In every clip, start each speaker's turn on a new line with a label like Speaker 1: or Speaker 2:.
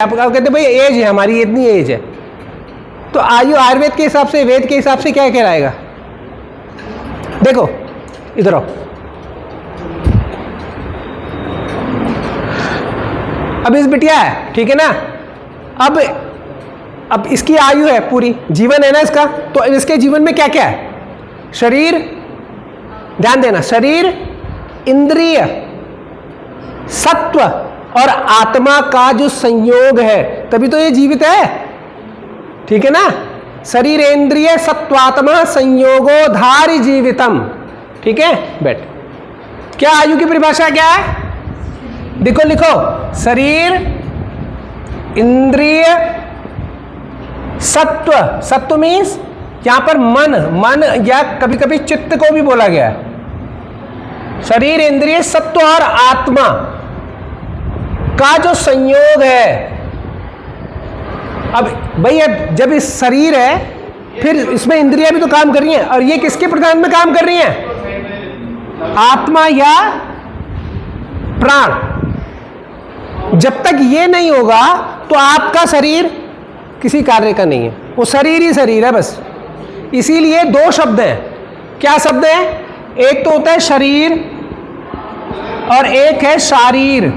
Speaker 1: आप कहते भाई एज है हमारी, इतनी एज है, तो आयु आयुर्वेद के हिसाब से, वेद के हिसाब से क्या कहलाएगा? देखो इधर आओ, अब इस बिटिया है, ठीक है ना, अब इसकी आयु है पूरी, जीवन है ना इसका, तो इसके जीवन में क्या क्या है? शरीर, ध्यान देना, शरीर, इंद्रिय, सत्व और आत्मा का जो संयोग है, तभी तो ये जीवित है, ठीक है ना। शरीर इंद्रिय सत्वात्मा संयोगो धारि जीवितम, ठीक है। बैठ, क्या आयु की परिभाषा क्या है? देखो लिखो, शरीर, इंद्रिय, सत्व, सत्व मीन्स यहां पर मन या कभी कभी चित्त को भी बोला गया है। शरीर इंद्रिय सत्व और आत्मा का जो संयोग है। अब भैया जब इस शरीर है, फिर इसमें इंद्रियां भी तो काम कर रही हैं, और ये किसके प्रधान में काम कर रही हैं? आत्मा या प्राण। जब तक ये नहीं होगा तो आपका शरीर किसी कार्य का नहीं है, वो शरीर ही शरीर है बस। इसीलिए दो शब्द हैं। क्या शब्द है? एक तो होता है शरीर और एक है शारीर।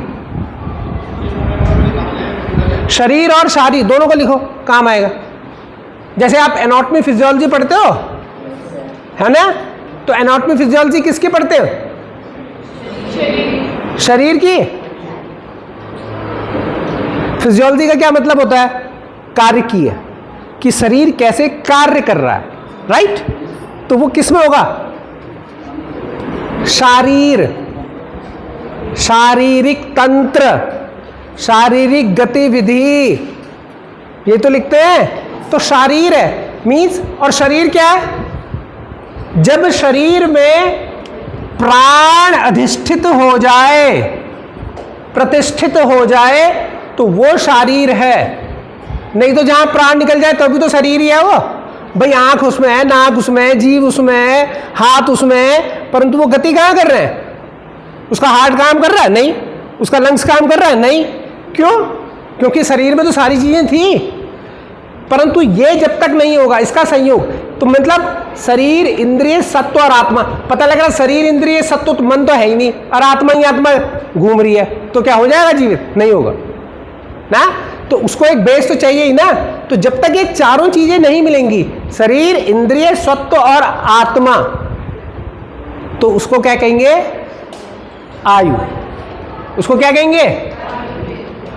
Speaker 1: शरीर और शारीर दोनों को लिखो, काम आएगा। जैसे आप एनाटॉमी फिजियोलॉजी पढ़ते हो, है ना, तो एनाटॉमी फिजियोलॉजी किसकी पढ़ते हो? शरीर की। फिजियोलॉजी का क्या मतलब होता है? कार्य की है, कि शरीर कैसे कार्य कर रहा है, राइट। तो वो किस में होगा? शारीर, शारीरिक तंत्र, शारीरिक गतिविधि, ये तो लिखते हैं। तो शारीर है मीन्स, और शरीर क्या है? जब शरीर में प्राण अधिष्ठित हो जाए, प्रतिष्ठित हो जाए, तो वो शारीर है। नहीं तो जहां प्राण निकल जाए तभी तो शरीर ही है वो। भाई आंख उसमें है, नाक उसमें है, जीभ उसमें है, हाथ उसमें है, परंतु वो गति कहां कर रहे हैं? उसका हार्ट काम कर रहा है? नहीं। उसका लंग्स काम कर रहा है? नहीं। क्यों? क्योंकि शरीर में तो सारी चीजें थी, परंतु ये जब तक नहीं होगा इसका संयोग, तो मतलब शरीर इंद्रिय सत्व और आत्मा। पता लग रहा शरीर इंद्रिय सत्व, तो मन तो है ही नहीं, और आत्मा ही आत्मा घूम रही है, तो क्या हो जाएगा? जीवित नहीं होगा ना। तो उसको एक बेस तो चाहिए ही ना। तो जब तक ये चारों चीजें नहीं मिलेंगी, शरीर इंद्रिय सत्व और आत्मा, तो उसको क्या कहेंगे? आयु। उसको क्या कहेंगे?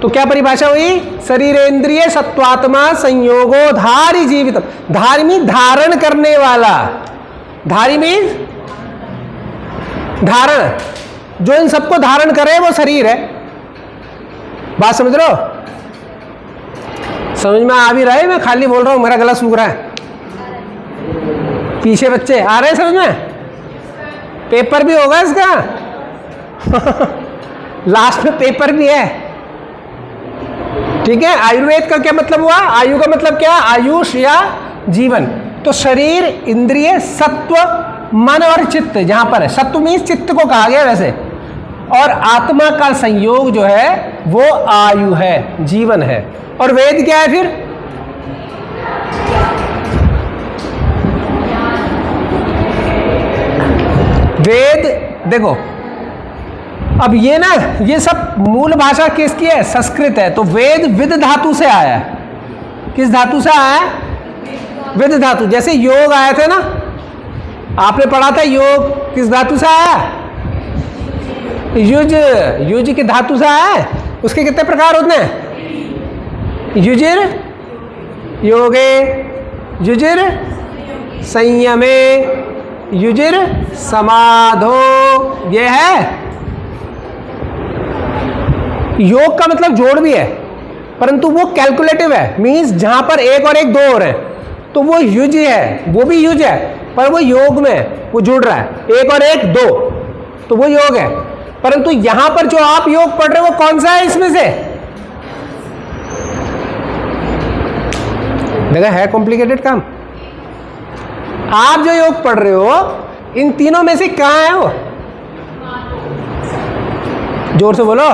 Speaker 1: तो क्या परिभाषा हुई? शरीर इंद्रिय सत्वात्मा संयोगो धारि जीवितम। धारि मीन धारण करने वाला, धारि मीन धारण, जो इन सबको धारण करे वो शरीर है। बात समझ रहे हो? समझ में आ भी रहा है? मैं खाली बोल रहा हूं, मेरा गला सूख रहा है। पीछे बच्चे आ रहे हैं समझ में? पेपर भी होगा इसका लास्ट में पेपर भी है, ठीक है। आयुर्वेद का क्या मतलब हुआ? आयु का मतलब क्या? आयुष या जीवन। तो शरीर इंद्रिय सत्व मन और चित्त, जहां पर है सत्व मीन्स चित्त को कहा गया वैसे, और आत्मा का संयोग जो है वो आयु है, जीवन है। और वेद क्या है फिर? वेद देखो, अब ये ना, ये सब मूल भाषा किसकी है? संस्कृत है। तो वेद विद धातु से आया है। किस धातु से आया है? विद धातु। जैसे योग आया था ना, आपने पढ़ा था योग किस धातु से आया? युज, युज की धातु से आया है। उसके कितने प्रकार होते हैं? युजिर योगे, युजिर संयमे, युजिर समाधो। ये है योग का मतलब जोड़ भी है, परंतु वो कैलकुलेटिव है, मींस जहां पर एक और एक दो हो रहे हैं, तो वो युज है, वो भी युज है, पर वो योग में वो जुड़ रहा है, एक और एक दो, तो वो योग है। परंतु यहां पर जो आप योग पढ़ रहे हो वो कौन सा है इसमें से? देखा है कॉम्प्लिकेटेड काम। आप जो योग पढ़ रहे हो इन तीनों में से कहां है वो? जोर से बोलो।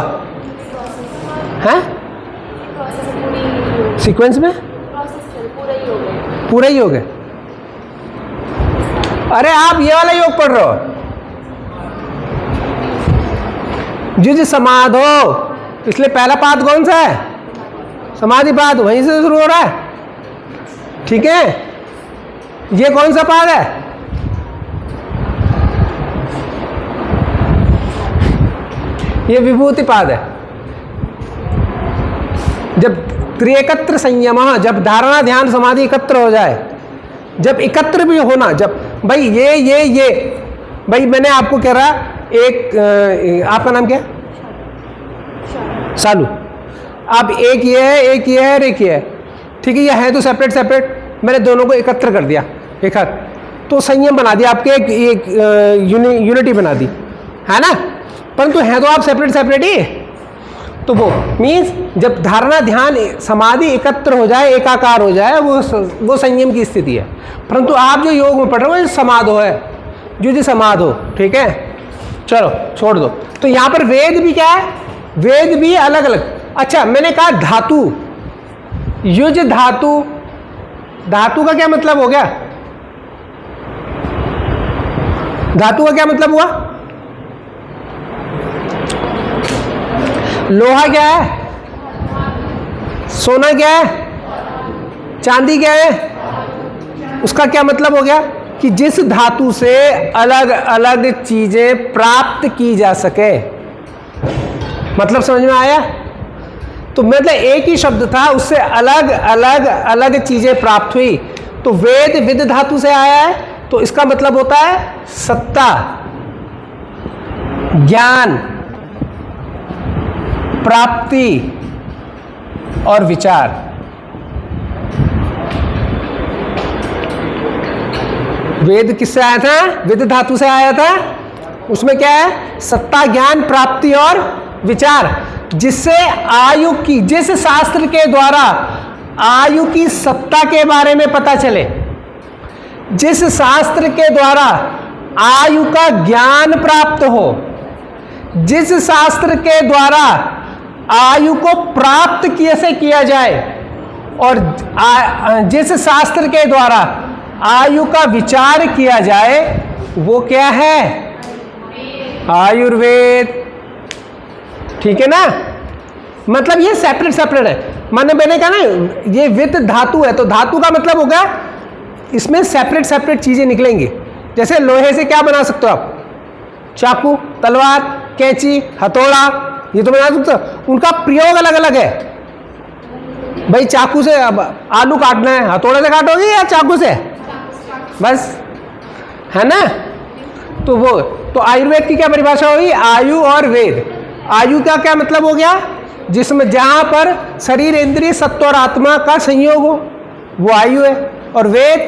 Speaker 1: हैं? सीक्वेंस में पूरा ही योग है। अरे आप ये वाला योग पढ़ रहे हो, जुज समाधो, इसलिए पहला पाद कौन सा है? समाधि पाद, वहीं से शुरू हो रहा है। ठीक है, ये कौन सा पाद है? ये विभूति पाद है। जब त्रिएकत्र संयम, जब धारणा ध्यान समाधि एकत्र हो जाए, जब एकत्र भी होना, जब भाई ये भाई मैंने आपको कह रहा एक आपका नाम क्या है? सालू। अब एक ये है, एक ये है और एक ये है, ठीक है, ये है तो सेपरेट सेपरेट, मैंने दोनों को एकत्र कर दिया एक हाथ, तो संयम बना दिया आपके, एक यूनिटी बना दी, है ना। परंतु है तो आप सेपरेट सेपरेट ही। तो वो मीन्स जब धारणा ध्यान समाधि एकत्र हो जाए, एकाकार हो जाए, वो संयम की स्थिति है। परंतु आप जो योग में पढ़ रहे हो समाधो है, जो समाधो, ठीक है। चलो छोड़ दो। तो यहाँ पर वेद भी क्या है? वेद भी अलग अलग। अच्छा, मैंने कहा धातु, युज धातु, धातु का क्या मतलब हो गया? धातु का क्या मतलब हुआ? लोहा क्या है? सोना क्या है? चांदी क्या है? उसका क्या मतलब हो गया? कि जिस धातु से अलग अलग चीजें प्राप्त की जा सके। मतलब समझ में आया? तो मतलब एक ही शब्द था, उससे अलग अलग अलग चीजें प्राप्त हुई। तो वेद विद धातु से आया है, तो इसका मतलब होता है सत्ता, ज्ञान, प्राप्ति और विचार। वेद किससे आया था? विद धातु से आया था। उसमें क्या है? सत्ता, ज्ञान, प्राप्ति और विचार, जिससे आयु की, जिस शास्त्र के द्वारा आयु की सत्ता के बारे में पता चले, जिस शास्त्र के द्वारा आयु का ज्ञान प्राप्त हो, जिस शास्त्र के द्वारा आयु को प्राप्त कैसे किया जाए, और जिस शास्त्र के द्वारा आयु का विचार किया जाए, वो क्या है? आयुर्वेद। ठीक है ना। मतलब ये सेपरेट सेपरेट है। मैंने कहा ना ये विद धातु है, तो धातु का मतलब होगा इसमें सेपरेट सेपरेट चीजें निकलेंगी। जैसे लोहे से क्या बना सकते हो आप? चाकू, तलवार, कैंची, हथौड़ा, ये तो बना सकते हो। उनका प्रयोग अलग अलग है। भाई चाकू से अब आलू काटना है, हथौड़े से काटोगे या चाकू से? बस, है ना। तो वो तो आयुर्वेद की क्या परिभाषा हुई? आयु और वेद। आयु का क्या मतलब हो गया? जिसमें जहां पर शरीर, इंद्रिय, सत्व और आत्मा का संयोग हो, वो आयु है। और वेद,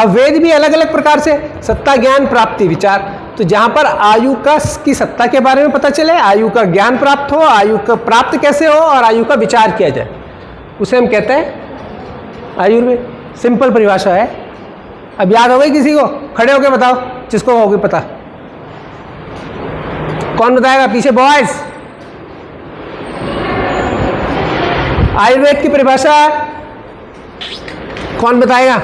Speaker 1: वेद भी अलग अलग प्रकार से, सत्ता, ज्ञान, प्राप्ति, विचार। तो जहां पर आयु की सत्ता के बारे में पता चले, आयु का ज्ञान प्राप्त हो, आयु का प्राप्त कैसे हो और आयु का विचार किया जाए, उसे हम कहते हैं आयुर्वेद। सिंपल परिभाषा है। अब याद हो गई किसी को? खड़े होकर बताओ जिसको होगी पता। कौन बताएगा? पीछे बॉयज। आयुर्वेद की परिभाषा कौन बताएगा?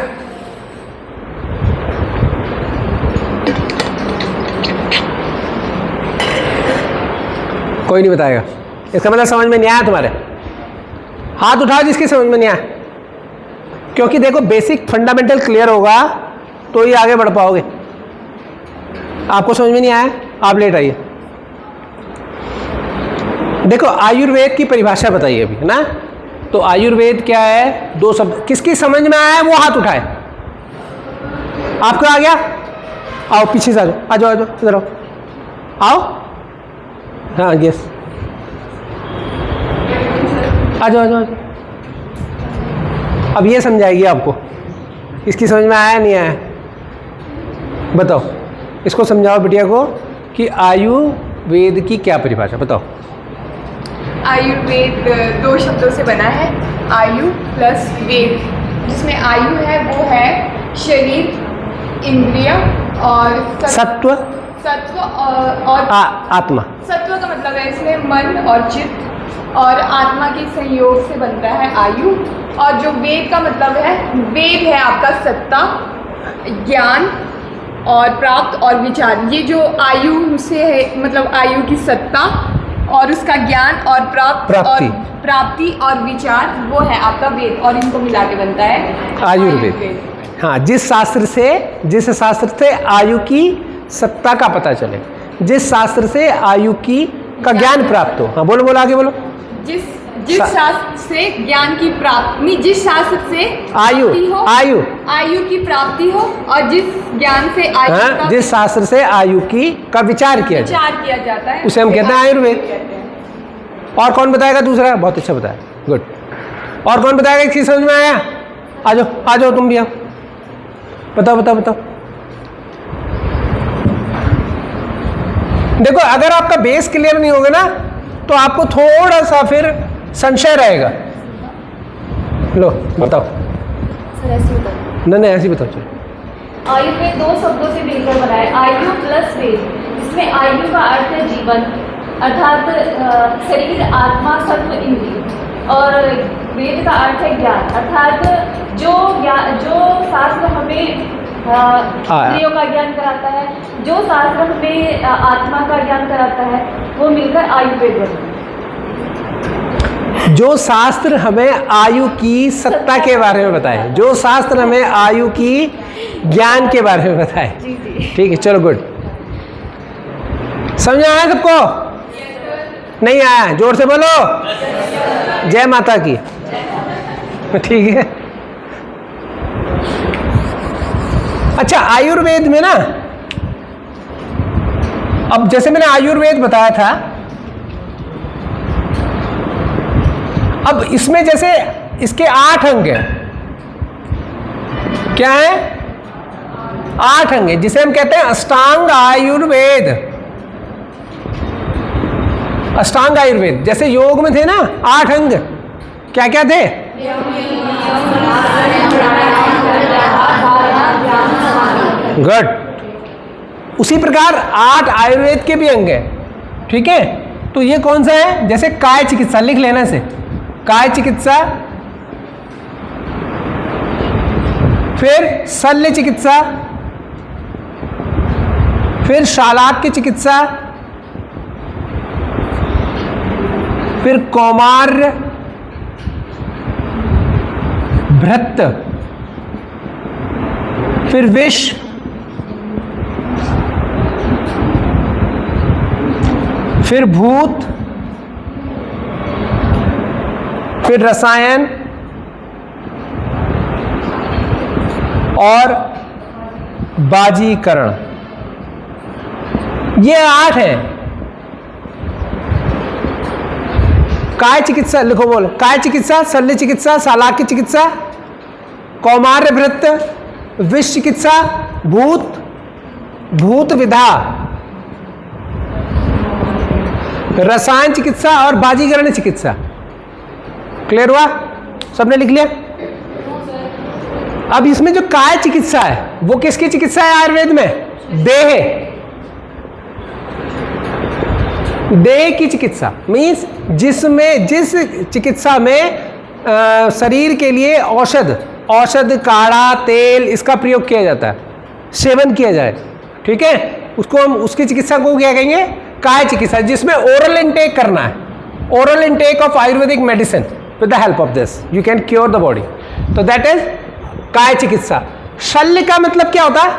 Speaker 1: कोई नहीं बताएगा। इसका मतलब समझ में नहीं आया तुम्हारे? हाथ उठाओ जिसकी समझ में नहीं आया। क्योंकि देखो बेसिक फंडामेंटल क्लियर होगा तो ही आगे बढ़ पाओगे। आपको समझ में नहीं आया, आप लेट आइए। देखो आयुर्वेद की परिभाषा बताइए अभी, है ना। तो आयुर्वेद क्या है? दो शब्द। किसकी समझ में आया है वो हाथ उठाए। आपका आ गया? आओ पीछे से आ जाओ, आ जाओ, आ जाओ, इधर आओ, आओ। हाँ यस, आ जाओ, आ जाओ। अब ये समझाएगी आपको। इसकी समझ में आया नहीं आया? बताओ, इसको समझाओ बिटिया को कि आयुर्वेद की क्या परिभाषा, बताओ।
Speaker 2: आयुर्वेद दो शब्दों से बना है, आयु प्लस वेद। जिसमें आयु है वो है शरीर, इंद्रिय और
Speaker 1: सत्व
Speaker 2: और
Speaker 1: आत्मा।
Speaker 2: सत्व का मतलब है इसमें मन और चित्त, और आत्मा के संयोग से बनता है आयु। और जो वेद का मतलब है, वेद है आपका सत्ता, ज्ञान और प्राप्त और विचार। ये जो आयु से है, मतलब आयु की सत्ता और उसका ज्ञान और प्राप्ति और विचार, वो है आपका वेद। और इनको मिला के बनता है
Speaker 1: आयुर्वेद। हाँ, जिस शास्त्र से आयु की सत्ता का पता चले, जिस शास्त्र से आयु की का ज्ञान प्राप्त हो। हाँ बोलो बोलो, आगे बोलो।
Speaker 2: जिस शास्त्र से ज्ञान की प्राप्ति, जिस शास्त्र से आयु की प्राप्ति हो, और जिस ज्ञान से आयु
Speaker 1: हाँ, जिस शास्त्र से आयु की का विचार किया
Speaker 2: जाता है,
Speaker 1: उसे हम कहते हैं आयुर्वेद। और कौन बताएगा दूसरा? बहुत अच्छा बताया, गुड। और कौन बताएगा? एक चीज समझ में आया? आ जाओ तुम भी आओ, बताओ। देखो, अगर आपका बेस क्लियर नहीं होगा ना, तो आपको थोड़ा सा फिर संशय रहेगा। लो बताओ।
Speaker 3: सर ऐसे बताओ।
Speaker 1: नहीं ऐसे बताओ। चलो,
Speaker 3: आयुर्वेद 2 शब्दों से मिलकर बना है, आयु प्लस वेद, जिसमें आयु का अर्थ है जीवन, अर्थात शरीर, आत्मा, सत्व, इंद्रिय, और वेद का अर्थ है ज्ञान, अर्थात जो शास्त्र हमें इंद्रियों का ज्ञान कराता है, जो शास्त्र हमें आत्मा का ज्ञान कराता है, वो मिलकर आयुर्वेद बनता है।
Speaker 1: जो शास्त्र हमें आयु की सत्ता के बारे में बताए, जो शास्त्र हमें आयु की ज्ञान के बारे में बताए। ठीक है, चलो गुड। समझ आया सबको? नहीं आया? जोर से बोलो। जय माता की। ठीक है। अच्छा, आयुर्वेद में ना, अब जैसे मैंने आयुर्वेद बताया था, अब इसमें जैसे इसके 8 अंग हैं। क्या है? 8 अंग हैं, जिसे हम कहते हैं अष्टांग आयुर्वेद। अष्टांग आयुर्वेद, जैसे योग में थे ना 8 अंग, क्या क्या थे? गुड। उसी प्रकार 8 आयुर्वेद के भी अंग हैं। ठीक है, तो ये कौन सा है? जैसे काय चिकित्सा, लिख लेना से, काय चिकित्सा, फिर शल्य चिकित्सा, फिर शालाक्य चिकित्सा, फिर कौमार्य, भृत्त, फिर विष, फिर भूत, फिर रसायन और बाजीकरण। ये 8 हैं। काय चिकित्सा लिखो, बोलो। काय चिकित्सा, शल्य चिकित्सा, शालाक्य चिकित्सा, कौमार्य भृत्त, विष चिकित्सा, भूत विधा, रसायन चिकित्सा और बाजीकरण चिकित्सा। क्लियर हुआ? सबने लिख लिया? अब इसमें जो काय चिकित्सा है, वो किसकी चिकित्सा है आयुर्वेद में? देह की चिकित्सा। मीन्स जिस चिकित्सा में शरीर के लिए औषध, काढ़ा, तेल, इसका प्रयोग किया जाता है, सेवन किया जाए। ठीक है, उसको हम, उसकी चिकित्सा को क्या कहेंगे? काय चिकित्सा। जिसमें ओरल इंटेक करना है, oral intake of Ayurvedic medicine, with the help of this you can cure the body, तो that is काय चिकित्सा। शल्य का मतलब क्या होता है?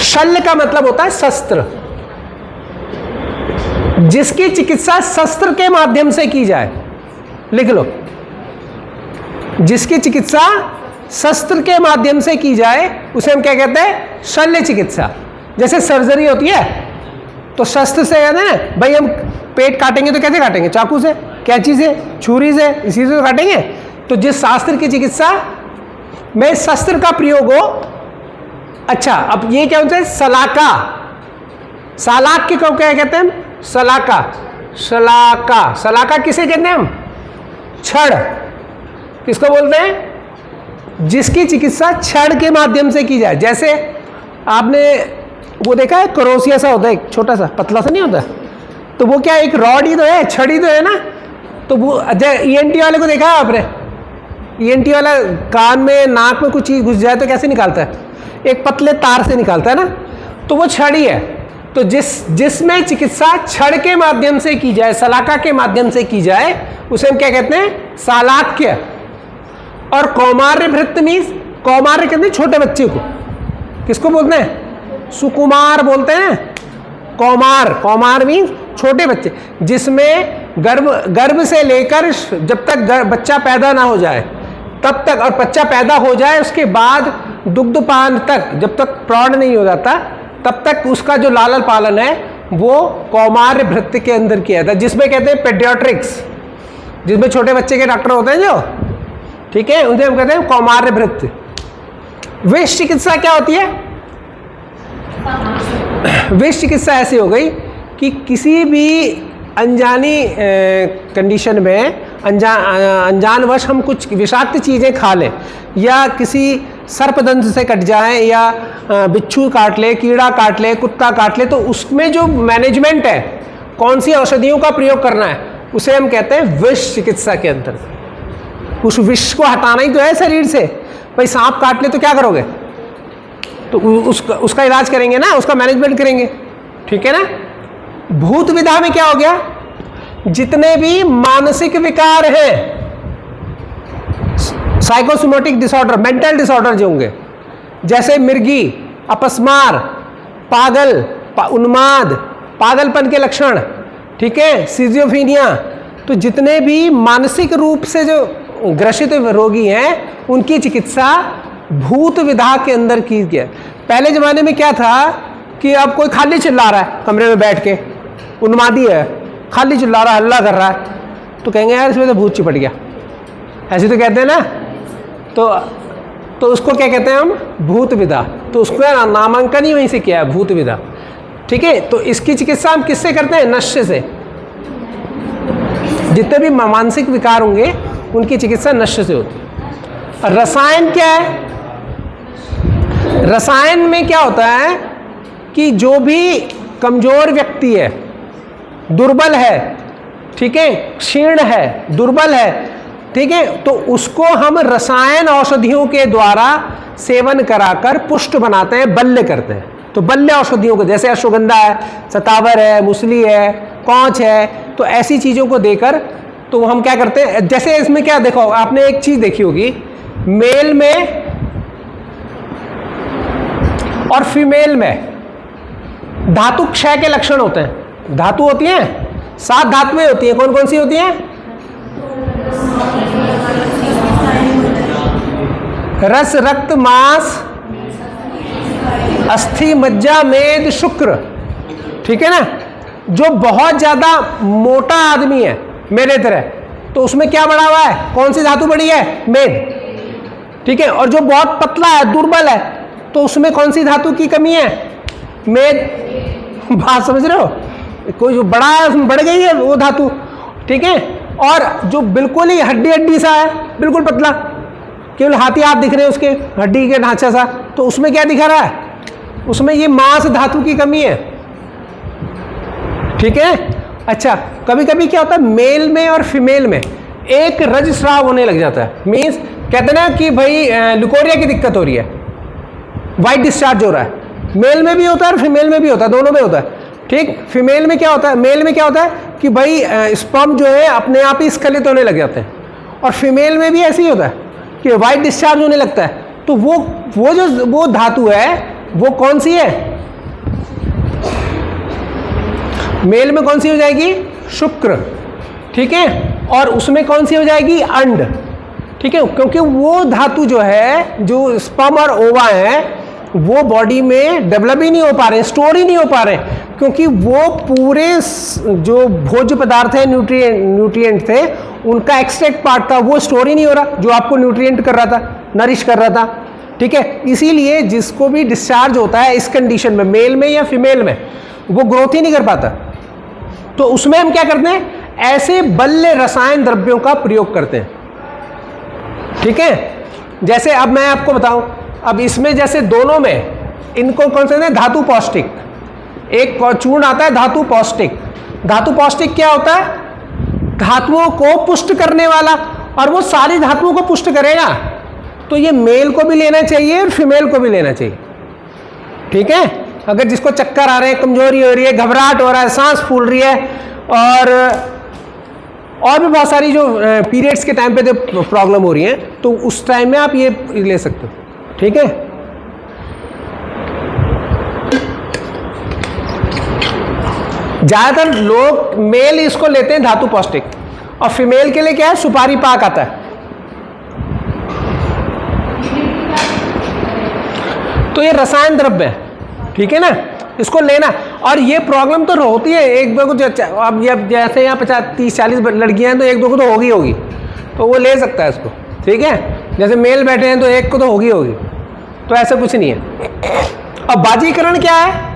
Speaker 1: शल्य का मतलब होता है शस्त्र, जिसकी चिकित्सा शस्त्र के माध्यम से की जाए। लिख लो, जिसकी चिकित्सा शस्त्र के माध्यम से की जाए उसे हम क्या कहते हैं? शल्य चिकित्सा। जैसे सर्जरी होती है तो शस्त्र से कहते हैं भाई, हम पेट काटेंगे तो कैसे काटेंगे? चाकू से, कैंची से, छुरी से, इसी से तो काटेंगे। तो जिस शास्त्र की चिकित्सा में शस्त्र का प्रयोग हो। अच्छा, अब ये क्या होता है? सलाका, सालाक्य को क्या कहते हैं? सलाका, सलाका किसे कहते हैं हम? छड़। किसको बोलते हैं? जिसकी चिकित्सा छड़ के माध्यम से की जाए। जैसे आपने वो देखा है, क्रोसिया सा होता है, एक छोटा सा पतला सा नहीं होता, तो वो क्या एक रॉड ही तो है, छड़ी तो है ना। तो वो ENT वाले को देखा है आपने? ENT वाला कान में नाक में कुछ चीज़ घुस जाए तो कैसे निकालता है? एक पतले तार से निकालता है ना। तो वो छड़ी है। तो जिसमें चिकित्सा छड़ के माध्यम से की जाए, सलाका के माध्यम से की जाए, उसे हम क्या कहते हैं? सालाक्य। और कौमार्य भृत्य मीन्स, कौमार्य कहते हैं छोटे बच्चे को। किसको बोलते हैं? सुकुमार बोलते हैं। कौमार, कौमार मीन्स छोटे बच्चे, जिसमें गर्भ से लेकर जब तक बच्चा पैदा ना हो जाए तब तक, और बच्चा पैदा हो जाए उसके बाद दुग्धपान तक, जब तक प्रौढ़ नहीं हो जाता तब तक उसका जो लालन पालन है वो कौमार्य भृत्य के अंदर किया जाता है, जिसमें कहते हैं पेडियाट्रिक्स, जिसमें छोटे बच्चे के डॉक्टर होते हैं जो, ठीक है, उन्हें हम कहते हैं कौमार्य भृत्य। विष चिकित्सा क्या होती है? विष चिकित्सा ऐसी हो गई कि किसी भी अनजानी कंडीशन में अनजानवश हम कुछ विषाक्त चीज़ें खा लें, या किसी सर्पदंश से कट जाए, या बिच्छू काट ले, कीड़ा काट ले, कुत्ता काट ले, तो उसमें जो मैनेजमेंट है, कौन सी औषधियों का प्रयोग करना है, उसे हम कहते हैं विष चिकित्सा के अंतर्गत। उस विष को हटाना ही तो है शरीर से। भाई सांप काट ले तो क्या करोगे? तो उसका इलाज करेंगे ना, उसका मैनेजमेंट करेंगे, ठीक है ना। भूत विधा में क्या हो गया? जितने भी मानसिक विकार हैं, साइकोसोमेटिक डिसऑर्डर, मेंटल डिसऑर्डर जो होंगे, जैसे मिर्गी, अपस्मार, पागल, उन्माद, पागलपन के लक्षण, ठीक है, सिजियोफ्रेनिया, तो जितने भी मानसिक रूप से जो ग्रसित रोगी हैं उनकी चिकित्सा भूत विधा के अंदर की गई। पहले जमाने में क्या था कि अब कोई खाली चिल्ला रहा है कमरे में बैठ के, उन्मादी है, खाली चिल्ला रहा है, हल्ला कर रहा है, तो कहेंगे यार इसमें तो भूत चिपट गया, ऐसे तो कहते हैं ना। तो उसको क्या कहते हैं हम? भूत विधा। तो उसका नामांकन ही वहीं से किया है, भूत विधा, ठीक है। तो इसकी चिकित्सा हम किससे करते हैं? नशे से। जितने भी मानसिक विकार होंगे उनकी चिकित्सा नशे से होती है। रसायन क्या है? रसायन में क्या होता है कि जो भी कमजोर व्यक्ति है, दुर्बल है, ठीक है, क्षीण है, दुर्बल है, ठीक है, तो उसको हम रसायन औषधियों के द्वारा सेवन कराकर पुष्ट बनाते हैं, बल्य करते हैं। तो बल्य औषधियों को, जैसे अश्वगंधा है, सतावर है, मुसली है, कौच है, तो ऐसी चीज़ों को देकर तो हम क्या करते हैं, जैसे इसमें क्या देखो, आपने एक चीज़ देखी होगी, मेल में और फीमेल में धातु क्षय के लक्षण होते हैं। धातु होती हैं, 7 धातुएं होती हैं। कौन कौन सी होती हैं? रस, रक्त, मांस, अस्थि, मज्जा, मेद, शुक्र, ठीक है ना। जो बहुत ज्यादा मोटा आदमी है मेरे तरह, तो उसमें क्या बढ़ा हुआ है? कौन सी धातु बढ़ी है? मेद, ठीक है। और जो बहुत पतला है, दुर्बल है, तो उसमें कौन सी धातु की कमी है? मेद। बात समझ रहे हो? कोई जो बड़ा है उसमें बढ़ गई है वो धातु, ठीक है। और जो बिल्कुल ही हड्डी हड्डी सा है, बिल्कुल पतला, केवल हाथी हाथ दिख रहे हैं उसके, हड्डी के ढांचा सा, तो उसमें क्या दिखा रहा है? उसमें ये मांस धातु की कमी है, ठीक है। अच्छा, कभी कभी क्या होता है, मेल में और फीमेल में एक रजस्राव होने लग जाता है। मीन्स कहते ना कि भाई लुकोरिया की दिक्कत हो रही है, वाइट डिस्चार्ज हो रहा है। मेल में भी होता है और फीमेल में भी होता है, दोनों में होता है, ठीक। फीमेल में क्या होता है, मेल में क्या होता है कि भाई स्पर्म जो है अपने आप ही स्खलित होने लग जाते हैं, और फीमेल में भी ऐसे ही होता है कि वाइट डिस्चार्ज होने लगता है। तो वो धातु है वो कौन सी है? मेल में कौन सी हो जाएगी? शुक्र, ठीक है। और उसमें कौन सी हो जाएगी? अंड, ठीक है। क्योंकि वो धातु जो है, जो स्पर्म और ओवा है, वो बॉडी में डेवलप ही नहीं हो पा रहे, स्टोर ही नहीं हो पा रहे, क्योंकि वो पूरे जो भोज्य पदार्थ है, न्यूट्रिएंट थे, उनका एक्सट्रैक्ट पार्ट था, वो स्टोर ही नहीं हो रहा, जो आपको न्यूट्रिएंट कर रहा था, नरिश कर रहा था, ठीक है। इसीलिए जिसको भी डिस्चार्ज होता है इस कंडीशन में, मेल में या फीमेल में, वो ग्रोथ ही नहीं कर पाता। तो उसमें हम क्या करते हैं? ऐसे बल्य रसायन द्रव्यों का प्रयोग करते हैं, ठीक है। जैसे अब मैं आपको बताऊं, अब इसमें जैसे दोनों में इनको कौन से धातु पौष्टिक, एक चूर्ण आता है धातु पौष्टिक, धातु पौष्टिक क्या होता है? धातुओं को पुष्ट करने वाला, और वो सारी धातुओं को पुष्ट करेगा। तो ये मेल को भी लेना चाहिए और फीमेल को भी लेना चाहिए, ठीक है। अगर जिसको चक्कर आ रहे हैं, कमजोरी हो रही है, घबराहट हो रहा है, सांस फूल रही है, और भी बहुत सारी जो पीरियड्स के टाइम पे जो प्रॉब्लम हो रही है, तो उस टाइम में आप ये ले सकते हो, ठीक है। ज्यादातर लोग मेल इसको लेते हैं धातु पौष्टिक, और फीमेल के लिए क्या है? सुपारी पाक आता है। तो ये रसायन द्रव्य है, ठीक है ना, इसको लेना। और ये प्रॉब्लम तो होती है एक दो को, अब जैसे यहाँ 50-30-40 लड़कियां हैं तो एक दो को तो होगी, तो वो ले सकता है इसको, ठीक है। जैसे मेल बैठे हैं तो एक को तो होगी, तो ऐसा कुछ नहीं है। अब बाजीकरण क्या है?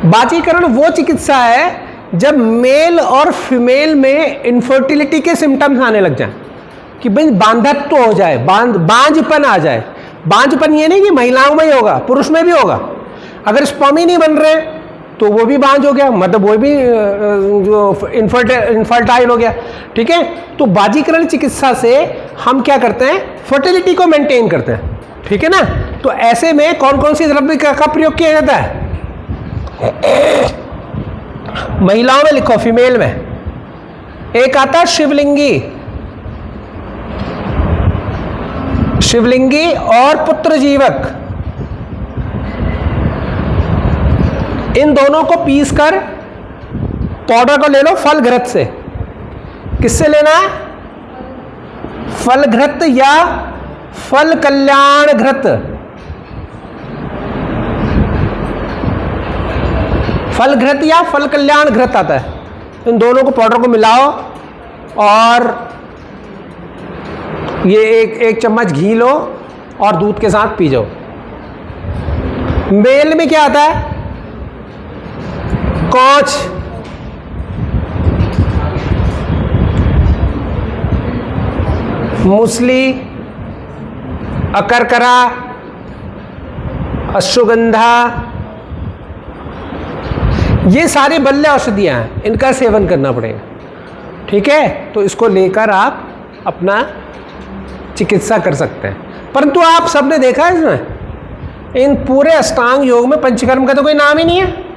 Speaker 1: बाजीकरण वो चिकित्सा है जब मेल और फीमेल में इनफर्टिलिटी के सिम्टम्स आने लग जाए, कि भाई बांधत्व हो जाए, बांझपन आ जाए। बांझपन ये नहीं कि महिलाओं में ही होगा, पुरुष में भी होगा। अगर स्पर्म ही नहीं बन रहे तो वो भी बांझ हो गया, मतलब वो भी जो इनफर्टाइल हो गया, ठीक है। तो बाजीकरण चिकित्सा से हम क्या करते हैं? फर्टिलिटी को मेंटेन करते हैं, ठीक है ना। तो ऐसे में कौन कौन सी द्रव्य का प्रयोग किया जाता है? महिलाओं में लिखो, फीमेल में एक आता है शिवलिंगी, शिवलिंगी और पुत्र जीवक। इन दोनों को पीसकर पाउडर को ले लो फल घृत से। किससे लेना है? फल घृत या फल कल्याण घृत। फल घृत या फल कल्याण घृत आता है। इन दोनों को पाउडर को मिलाओ और ये एक चम्मच घी लो और दूध के साथ पी जाओ। मेल में क्या आता है? कौछ, मूसली, अकरकरा, अश्वगंधा, ये सारे बल्ले औषधियां हैं, इनका सेवन करना पड़ेगा, ठीक है। तो इसको लेकर आप अपना चिकित्सा कर सकते हैं। परंतु आप सबने देखा है इसमें, इन पूरे अष्टांग योग में पंचकर्म का तो कोई नाम ही नहीं है।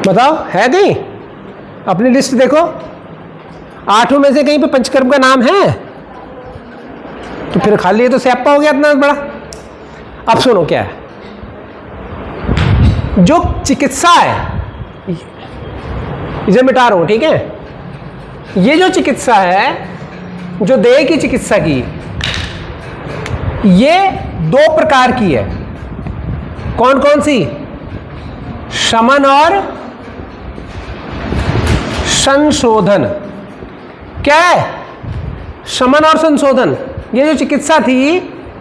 Speaker 1: बताओ, है कहीं? अपनी लिस्ट देखो, 8 में से कहीं पे पंचकर्म का नाम है? तो फिर खाली ये तो स्यापा हो गया इतना बड़ा। अब सुनो क्या है, जो चिकित्सा है, इसे मिटा रहा हूं, ठीक है। ये जो चिकित्सा है, जो देह की चिकित्सा की, ये 2 प्रकार की है। कौन कौन सी? शमन और संशोधन। क्या है? शमन और संशोधन। ये जो चिकित्सा थी